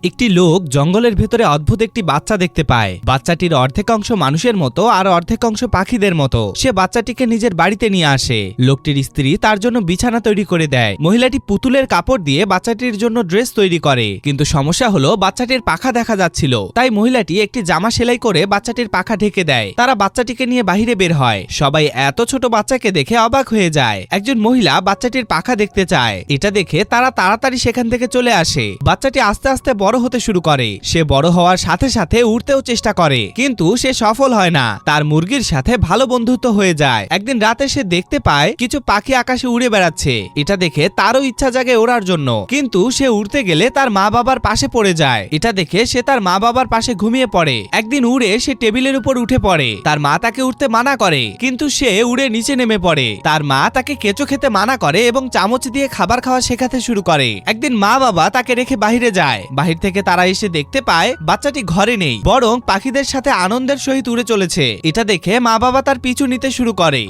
একটি লোক জঙ্গলের ভেতরে অদ্ভুত একটি বাচ্চা দেখতে পায়। বাচ্চাটির অর্ধেক অংশ মানুষের মতো আর অর্ধেক অংশ পাখিদের মতো। সে বাচ্চাটিকে নিজের বাড়িতে নিয়ে আসে। লোকটির স্ত্রী তার জন্য বিছানা তৈরি করে দেয়। মহিলাটি পুতুলের কাপড় দিয়ে বাচ্চাটির জন্য ড্রেস তৈরি করে, কিন্তু সমস্যা হলো বাচ্চাটির পাখা দেখা যাচ্ছিল। তাই মহিলাটি একটি জামা সেলাই করে বাচ্চাটির পাখা ঢেকে দেয়। তারা বাচ্চাটিকে নিয়ে বাহিরে বের হয়। সবাই এত ছোট বাচ্চাকে দেখে অবাক হয়ে যায়। একজন মহিলা বাচ্চাটির পাখা দেখতে চায়। এটা দেখে তারা তাড়াতাড়ি সেখান থেকে চলে আসে। বাচ্চাটি আস্তে আস্তে বড় হতে শুরু করে। সে বড় হওয়ার সাথে সাথে উড়তেও চেষ্টা করে, কিন্তু সে সফল হয় না। তার মুরগির সাথে ভালো বন্ধুত্ব হয়ে যায়। একদিন রাতে সে দেখতে পায় কিছু পাখি আকাশে উড়ে বেড়াচ্ছে। এটা দেখে তারও ইচ্ছা জাগে ওড়ার জন্য, কিন্তু সে উড়তে গেলে তার মা বাবার পাশে পড়ে যায়। এটা দেখে সে তার মা বাবার পাশে ঘুমিয়ে পড়ে। একদিন উড়ে সে টেবিলের উপর উঠে পড়ে। তার মা তাকে উঠতে মানা করে, কিন্তু সে উড়ে নিচে নেমে পড়ে। তার মা তাকে কেঁচো খেতে মানা করে এবং চামচ দিয়ে খাবার খাওয়া শেখাতে শুরু করে। একদিন মা বাবা তাকে রেখে বাহিরে যায়। বাহির থেকে তারা এসে দেখতে পায় বাচ্চাটি ঘরে নেই, বরং পাখিদের সাথে আনন্দের সহিত উড়ে চলেছে। এটা দেখে মা বাবা তার পিছু নিতে শুরু করে।